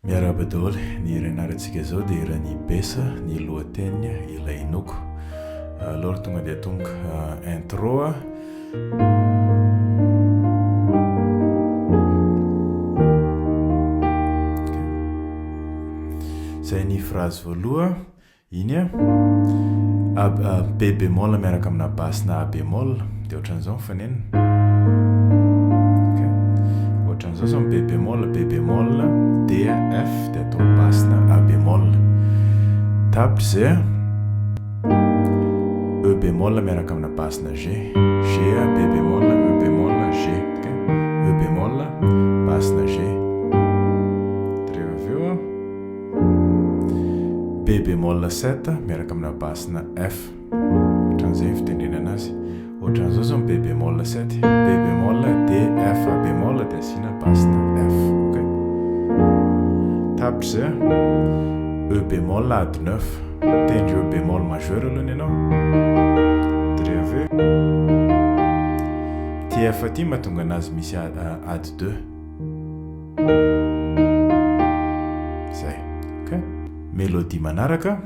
Miarabadaoly ny irenarantsika zao dia irany besa ny lohateny ilay inoko. Alors tonga dia tonga intro zay ny phrase voaloha iny B bémol miaraka amina basina A bémol dia ohatran'izao mifanenina. Ohatran'izao zao B bémol D F dia atao basina A bémol. Tapitra zay E bémol miaraka amina basina G B bémol E bémol G. E bémol basina G. Reva aveo B bémol 7 miaraka amina basina F. Ohatran'izay fitendrena anazy. Ohatran'izao zao B bémol 7 B bémol D F A bémol dia asina basina F. Tapitra zay E bémol ady 9 tendry E bémol majeur alohany ianao. Dia aveo ty F ty mahatonga anazy misy ady 2 zay. Mélodie manaraka.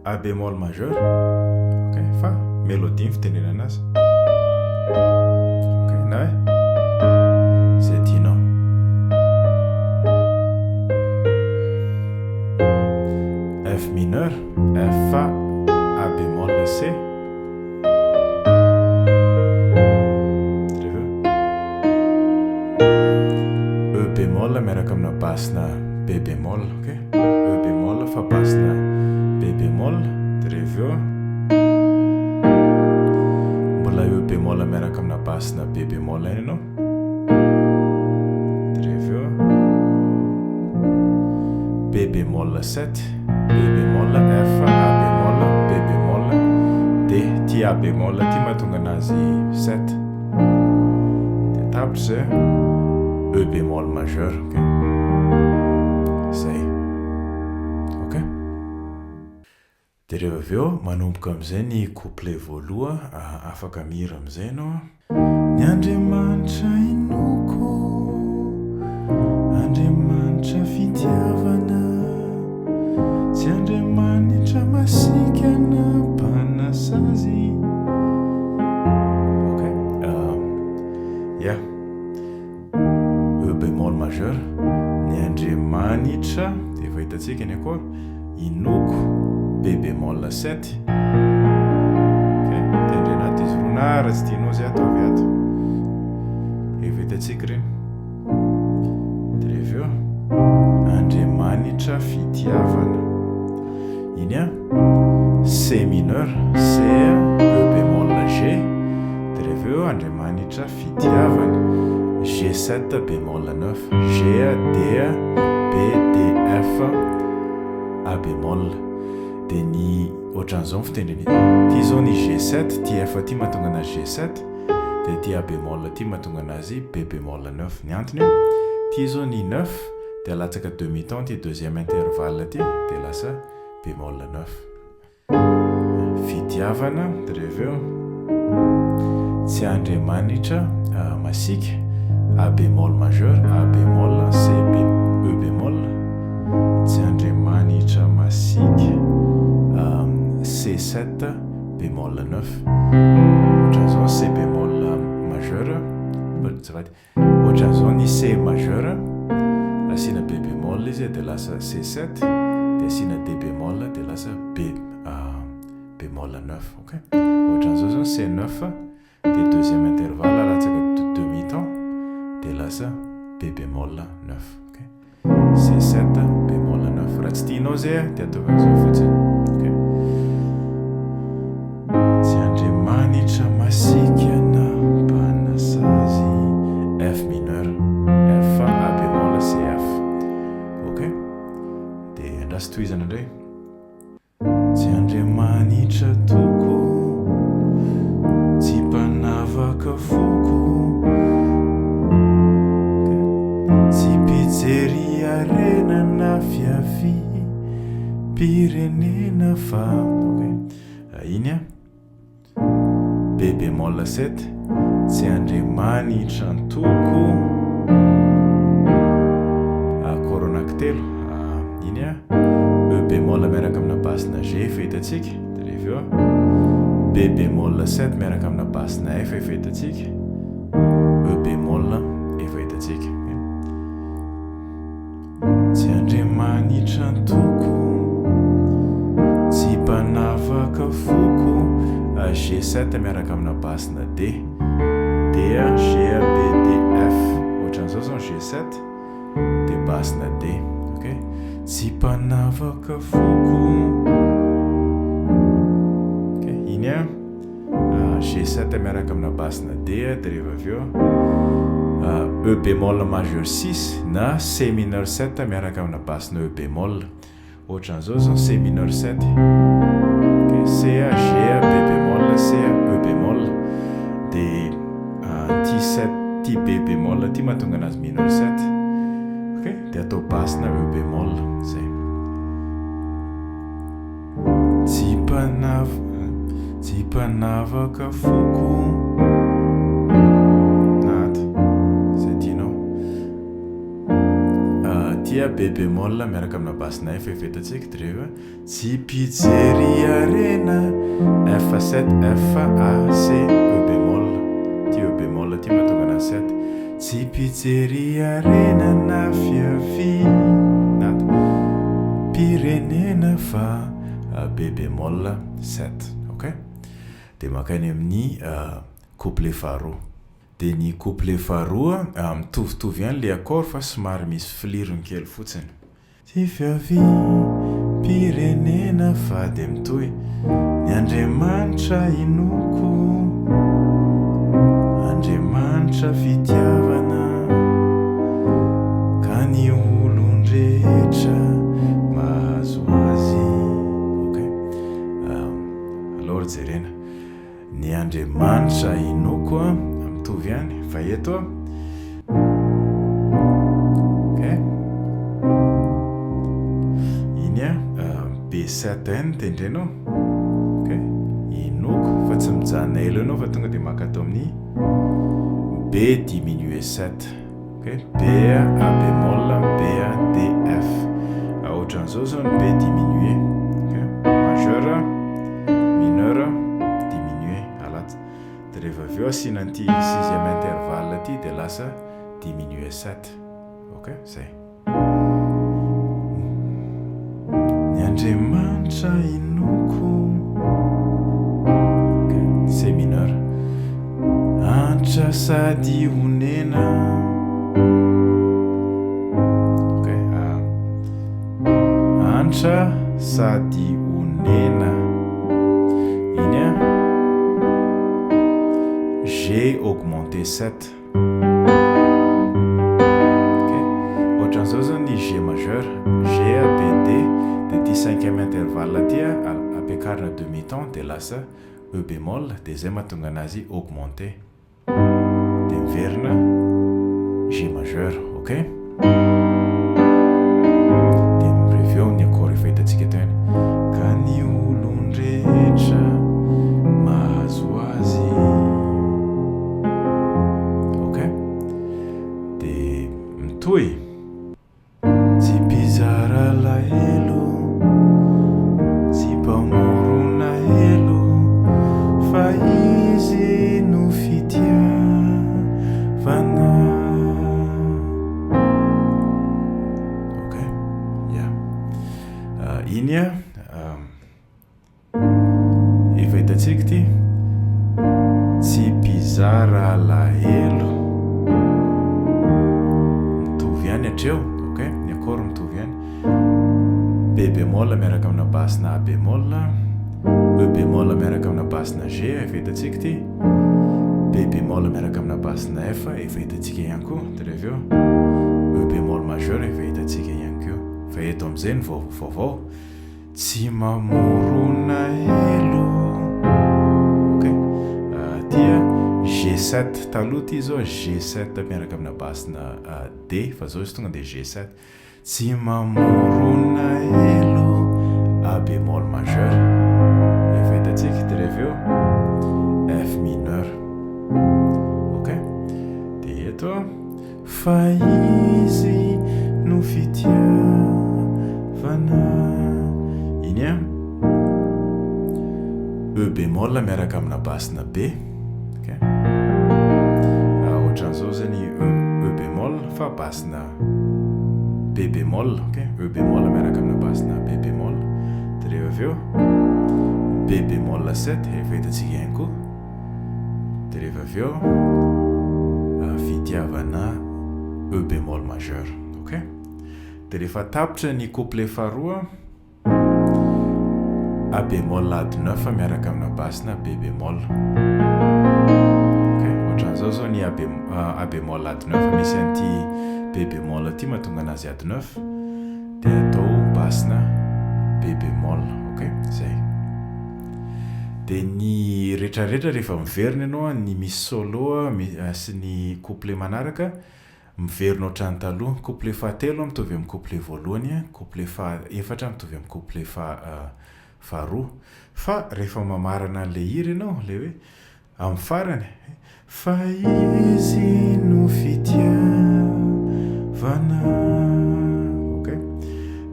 A bémol majeur. Fa mélodie fitenena anazy. Na c'est tianao. F mineur F Fa A bémol C. E bémol miaraka amina basina B bémol. E bémol fa basina B bémol. Reveo mbola E bémol miaraka amina basina B bémol iny ianao. Reveo B bémol 7 B bémol F A bémol B bémol D ty A bémol ty mahatonga anazy 7. Dia tapitra zay E bémol majeur. Zay. Dia rehefa aveo manomboka amin'izay ny couplet voaloha afaka mihira amin'izay ianao. Ny Andriamanitra inoko, Andriamanitra fitiavana, tsy Andriamanitra masikana mpanasazy. E bémol majeur ny Andriamanitra dia efa hitantsika ny accord inoko B bémol 7. Tendrena ato izy ronara tsy tianao zay atao avy ato. Efa hitantsika reny. Dia reveo Andriamanitra fitiavana. Iny C mineur C E bémol G. Dia reveo Andriamanitra fitiavana G7 bémol 9 G D B D F A bémol. Dia ny ohatran'izao fitendrena ty zao ny G7 ty F ty mahatonga anazy G7 dia ty A bémol ty mahatonga anazy B bémol 9. Ny antony ty zao ny 9 dia latsaka demi-temps ty deuxième intervalle ty dia lasa bémol 9. Fitiavana. Dia reveo tsy Andriamanitra masika A bémol majeur A bémol C E bémol tsy Andriamanitra masika C7 bémol 9. Ohatran'izao C bémol majeur ohatran'izao ny C majeur asina B bémol izy dia lasa C7 dia asina D bémol dia lasa bémol 9. Ohatran'izao zao C9 dia deuxième intervalle latsaka demi-temps dia lasa B bémol 9. C7 bémol 9. Raha tsy tianao zay dia ataovan'izao fotsiny. Masikana mpanasazy F mineur F A bémol C F. Dia andrasy tohizana indray. Tsy Andriamanitra toko, tsy mpanavaka foko, tsy pizzeria renana fiafi pirenena fa iny a B bémol 7 tsy andriamanitra antoko koronaky telo iny a E bémol miaraka amina basina G efa hitatsika dia rehefa eo B bémol 7 miaraka amina basina F efa hitatsika E bémol efa hitatsika tsy andriamanitra antoko tsy mpanavaka foko G7 miaraka amina basina D dia G A B D F ohatran'izao zao G7 dia basina D tsy mpanavaka foko iny a G7 miaraka amina basina D dia rehefa avy eo E bémol majeur 6 na C mineur 7 miaraka amina basina E bémol ohatran'izao zao C mineur 7 C A G A B bémol C A E bémol dia ti 7 ti B bémol ty mahatonga anazy mineur 7 dia atao basina E bémol zay tsy mpanavaka foko nata zay tianao tia B bémol miaraka amina basina F efa hitatsika dia rehefa tsy mpijery arena F7 F A C E bémol ty E bémol ty mahatonga anazy 7 tsy mpijery arena na fiavi nata pirenena fa B bémol 7 dia makany amin'ny couplet faharoa dia ny couplet faharoa mitovitovy ihany le accord fa somary misy filirony kely fotsiny tsy fiavi pirenena fa dia mitohy ny Andriamanitra inoko Andriamanitra fitiavana ka ny olon-drehetra mahazo azy alors jerena ny Andriamanitra inoko mitovy ihany fa eto iny a B7 tendrenao inoko fa tsy mijanona elo ianao fa tonga dia maka atao amin'ny B diminué 7 B A bémol B A D F ohatran'izao zao ny B diminué majeur mineur diminué alatsy dia rehefa avy eo asina an'ity 6e intervalle ty dia lasa diminué 7 zay ny Andriamanitra inoko C mineur antra sady onena antra sady onena iny a G augmenté 7 ohatran'izao zao ny G majeur G A B D dia ty 5e intervalle ty ampiakarina demi-temps dia lasa E bémol dia zay mahatonga anazy augmenté dia miverina G majeur dia mireveo ny accord efa hitatsika teo any ka ny olon-drehetra mahazo azy dia mitohy tsy mpizara lahelo tsy mpamorona helo fa izy no fitiavana iny a efa hitatsika ty tsy mpizara lahelo mitovy ihany hatreo ny accord mitovy ihany B bémol miaraka amina basina A bémol E bémol miaraka amina basina G efa hitatsika ty B bémol miaraka amina basina F efa hitatsika ihany koa dia rehefa eo E bémol majeur efa hitatsika ihany koa fa eto amin'izay ny vaovao tsy mamorona elo tia G7 taloha ty zao G7 miaraka amina basina D fa zao izy tonga dia G7 tsy mamorona elo majeur efa hitantsika dia rehefa eo F mineur. Ok, dia eto fa izy no fitiavana iny a E bémol miaraka amina basina B. Ok, ohatran'izao zany E bémol fa basina B bémol. Ok, E bémol miaraka amina basina B bémol dia rehefa avy eo B bémol 7 efa hitantsika ihany koa dia rehefa avy eo fitiavana E bémol majeur. Ok, dia rehefa tapitra ny couplet faharoa A bémol lady 9 miaraka amina basina B bémol. Ok, ohatran'izao zao ny A bémol lady 9 misy an'ity B bémol aty mahatonga anazy ady 9 dia atao basina B bémol. Ok, zay. Dia ny rehetrarehetra rehefa miverina ianao ny misy solo sy ny couplet manaraka miverina ohatran'ny taloha. Couplet fahatelo mitovy amin'ny couplet voalohany, couplet fahaefatra mitovy amin'ny couplet faharoa. Fa rehefa mamarana an'le hira ianao le hoe amin'ny farany fa izy no fitiavana. Ok,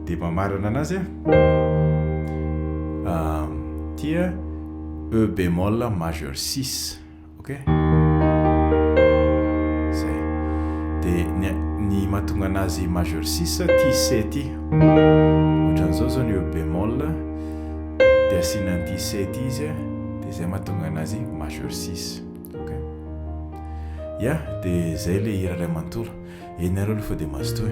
dia mamarana anazy tia E bémol majeur 6. Ok, zay. Dia ny mahatonga anazy majeur 6 ty C ty ohatran'izao zao ny E bémol dia asiana an'ity C ty izy dia zay mahatonga anazy majeur 6. Ok, dia zay le hira ray manontolo. Ianareo aloha fa dia mazotoa.